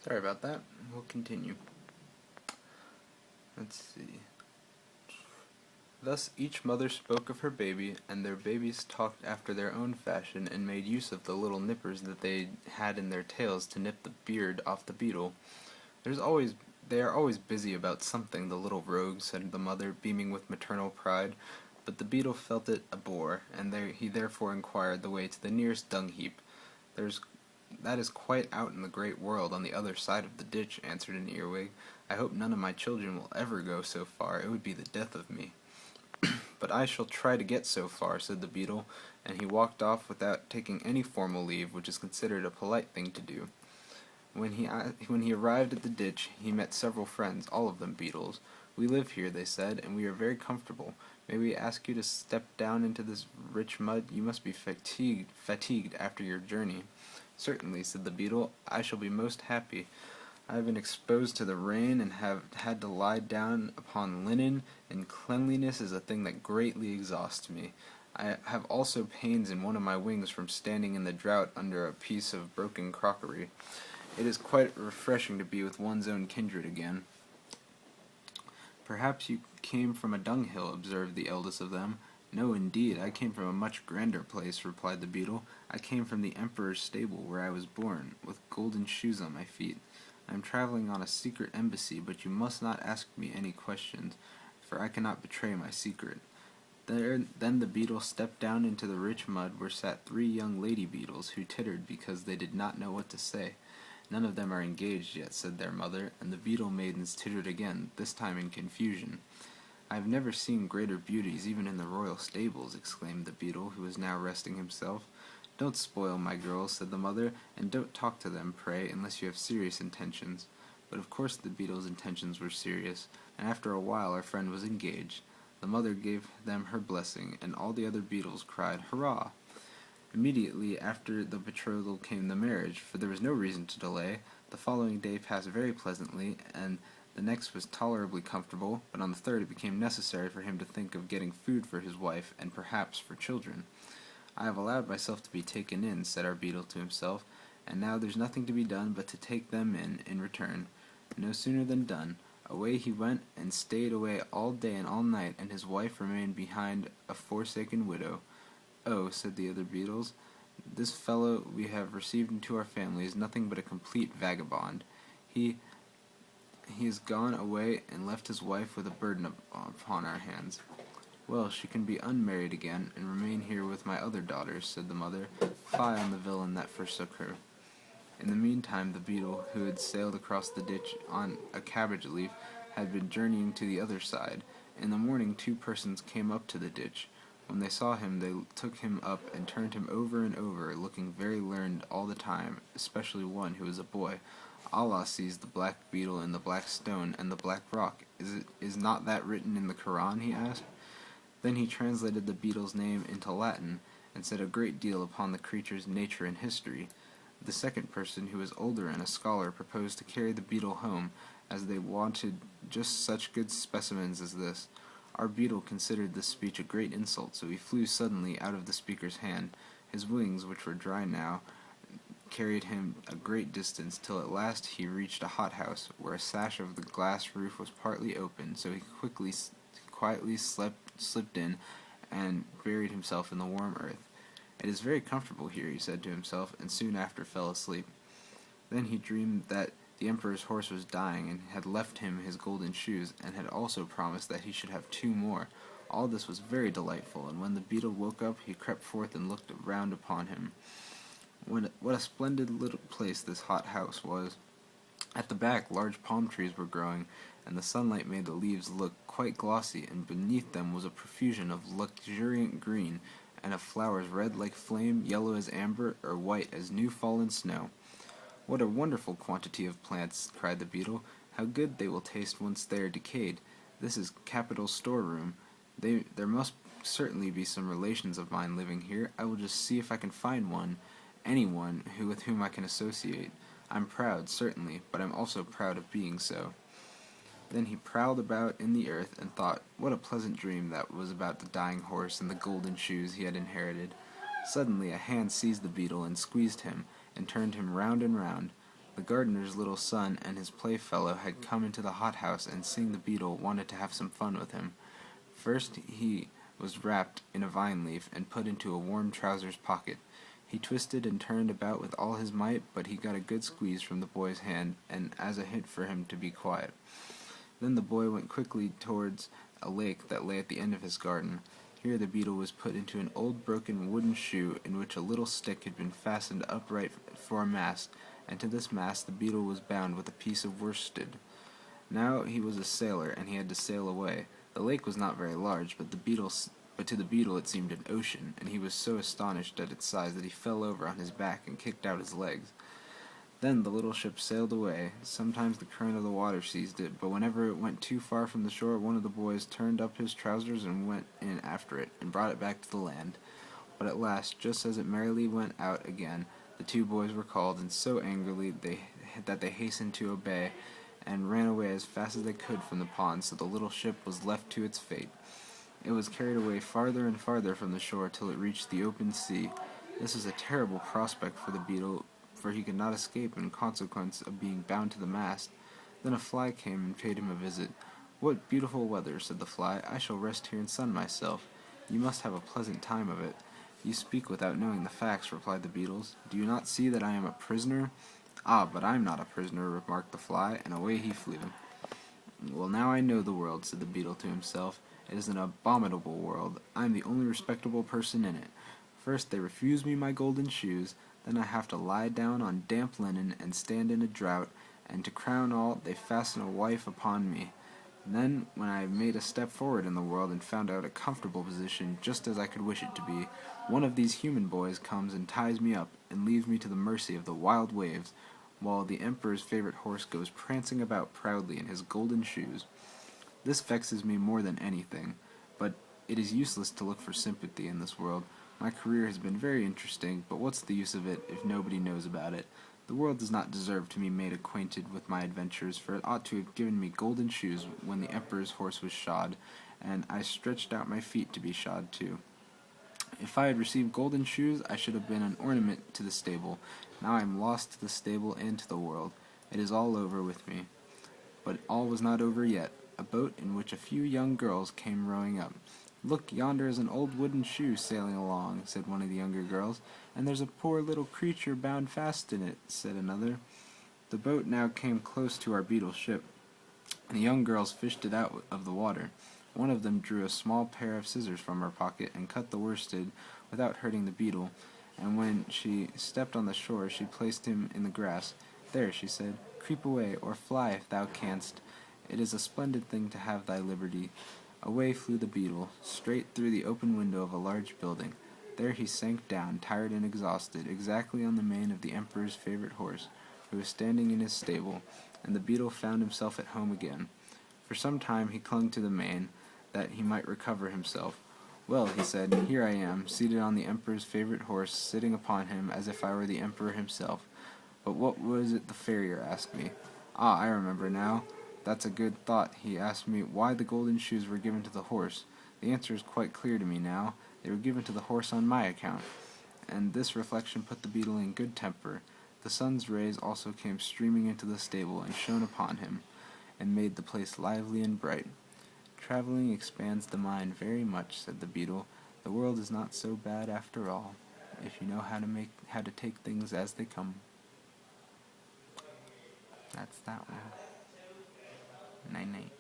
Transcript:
Sorry about that. We'll continue. Let's see. Thus each mother spoke of her baby, and their babies talked after their own fashion, and made use of the little nippers that they had in their tails to nip the beard off the beetle. They are always busy about something, the little rogues, said the mother, beaming with maternal pride. But the beetle felt it a bore, and he therefore inquired the way to the nearest dung-heap. There's That is quite out in the great world, on the other side of the ditch, answered an earwig. I hope none of my children will ever go so far. It would be the death of me. But I shall try to get so far, said the beetle, and he walked off without taking any formal leave, which is considered a polite thing to do. When he arrived at the ditch, he met several friends, all of them beetles. We live here, they said, and we are very comfortable. May we ask you to step down into this rich mud? You must be fatigued after your journey. Certainly, said the beetle. I shall be most happy. I have been exposed to the rain, and have had to lie down upon linen, and cleanliness is a thing that greatly exhausts me. I have also pains in one of my wings from standing in the drought under a piece of broken crockery. It is quite refreshing to be with one's own kindred again. Perhaps you came from a dunghill, observed the eldest of them. No, indeed, I came from a much grander place, replied the beetle. I came from the emperor's stable, where I was born, with golden shoes on my feet. I am traveling on a secret embassy, but you must not ask me any questions, for I cannot betray my secret. Then the beetle stepped down into the rich mud, where sat 3 young lady beetles, who tittered because they did not know what to say. None of them are engaged yet, said their mother, and the beetle maidens tittered again, this time in confusion. I have never seen greater beauties, even in the royal stables, exclaimed the beetle, who was now resting himself. Don't spoil my girls, said the mother, and don't talk to them, pray, unless you have serious intentions. But of course the beetle's intentions were serious, and after a while our friend was engaged. The mother gave them her blessing, and all the other beetles cried, Hurrah! Immediately after the betrothal came the marriage, for there was no reason to delay. The following day passed very pleasantly, and the next was tolerably comfortable, but on the third it became necessary for him to think of getting food for his wife, and perhaps for children. I have allowed myself to be taken in, said our beetle to himself, and now there's nothing to be done but to take them in return. No sooner than done. Away he went, and stayed away all day and all night, and his wife remained behind a forsaken widow. Oh, said the other beetles, this fellow we have received into our family is nothing but a complete vagabond. He has gone away and left his wife with a burden upon our hands. Well, she can be unmarried again, and remain here with my other daughters, said the mother. Fie on the villain that forsook her. In the meantime, the beetle, who had sailed across the ditch on a cabbage leaf, had been journeying to the other side. In the morning 2 persons came up to the ditch. When they saw him, they took him up and turned him over and over, looking very learned all the time, especially one who was a boy. Allah sees the black beetle and the black stone and the black rock. Is not that written in the Koran? He asked. Then he translated the beetle's name into Latin, and said a great deal upon the creature's nature and history. The second person, who was older and a scholar, proposed to carry the beetle home, as they wanted just such good specimens as this. Our beetle considered this speech a great insult, so he flew suddenly out of the speaker's hand. His wings, which were dry now, carried him a great distance, till at last he reached a hothouse, where a sash of the glass roof was partly open, so he quietly slipped in, and buried himself in the warm earth. It is very comfortable here, he said to himself, and soon after fell asleep. Then he dreamed that the emperor's horse was dying, and had left him his golden shoes, and had also promised that he should have 2 more. All this was very delightful, and when the beetle woke up, he crept forth and looked round upon him. What a splendid little place this hot house was! At the back, large palm trees were growing, and the sunlight made the leaves look quite glossy, and beneath them was a profusion of luxuriant green, and of flowers red like flame, yellow as amber, or white as new-fallen snow. What a wonderful quantity of plants, cried the beetle. How good they will taste once they are decayed. This is capital storeroom. There must certainly be some relations of mine living here. I will just see if I can find anyone with whom I can associate. I'm proud, certainly, but I'm also proud of being so. Then he prowled about in the earth, and thought, what a pleasant dream that was about the dying horse and the golden shoes he had inherited. Suddenly a hand seized the beetle and squeezed him, and turned him round and round. The gardener's little son and his playfellow had come into the hothouse, and seeing the beetle, wanted to have some fun with him. First he was wrapped in a vine leaf and put into a warm trousers pocket. He twisted and turned about with all his might, but he got a good squeeze from the boy's hand, and as a hint for him to be quiet. Then the boy went quickly towards a lake that lay at the end of his garden. Here the beetle was put into an old broken wooden shoe in which a little stick had been fastened upright for a mast, and to this mast the beetle was bound with a piece of worsted. Now he was a sailor, and he had to sail away. The lake was not very large, but to the beetle it seemed an ocean, and he was so astonished at its size that he fell over on his back and kicked out his legs. Then the little ship sailed away. Sometimes the current of the water seized it, but whenever it went too far from the shore, one of the boys turned up his trousers and went in after it, and brought it back to the land. But at last, just as it merrily went out again, the two boys were called, and so angrily that they hastened to obey, and ran away as fast as they could from the pond, so the little ship was left to its fate. It was carried away farther and farther from the shore till it reached the open sea. This was a terrible prospect for the beetle, for he could not escape in consequence of being bound to the mast. Then a fly came and paid him a visit. "What beautiful weather," said the fly. "I shall rest here and sun myself." "You must have a pleasant time of it." "You speak without knowing the facts," replied the beetles. "Do you not see that I am a prisoner?" "Ah, but I am not a prisoner," remarked the fly, and away he flew. "Well, now I know the world," said the beetle to himself. "It is an abominable world. I am the only respectable person in it. First they refuse me my golden shoes, then I have to lie down on damp linen and stand in a drought, and to crown all, they fasten a wife upon me. Then, when I have made a step forward in the world and found out a comfortable position just as I could wish it to be, one of these human boys comes and ties me up and leaves me to the mercy of the wild waves, while the emperor's favorite horse goes prancing about proudly in his golden shoes. This vexes me more than anything, but it is useless to look for sympathy in this world. My career has been very interesting, but what's the use of it if nobody knows about it? The world does not deserve to be made acquainted with my adventures, for it ought to have given me golden shoes when the emperor's horse was shod, and I stretched out my feet to be shod too. If I had received golden shoes, I should have been an ornament to the stable. Now I am lost to the stable and to the world. It is all over with me." But all was not over yet. A boat in which a few young girls came rowing up. "Look, yonder is an old wooden shoe sailing along," said one of the younger girls. "And there's a poor little creature bound fast in it," said another. The boat now came close to our beetle ship, and the young girls fished it out of the water. One of them drew a small pair of scissors from her pocket and cut the worsted without hurting the beetle, and when she stepped on the shore she placed him in the grass. "There," she said, "creep away, or fly if thou canst. It is a splendid thing to have thy liberty." Away flew the beetle, straight through the open window of a large building. There he sank down, tired and exhausted, exactly on the mane of the emperor's favorite horse, who was standing in his stable, and the beetle found himself at home again. For some time he clung to the mane, that he might recover himself. "Well," he said, "here I am, seated on the emperor's favorite horse, sitting upon him as if I were the emperor himself. But what was it the farrier asked me? Ah, I remember now. That's a good thought. He asked me why the golden shoes were given to the horse. The answer is quite clear to me now. They were given to the horse on my account." And this reflection put the beetle in good temper. The sun's rays also came streaming into the stable and shone upon him, and made the place lively and bright. "Traveling expands the mind very much," said the beetle. "The world is not so bad after all, if you know how to take things as they come." That's that one. Night night.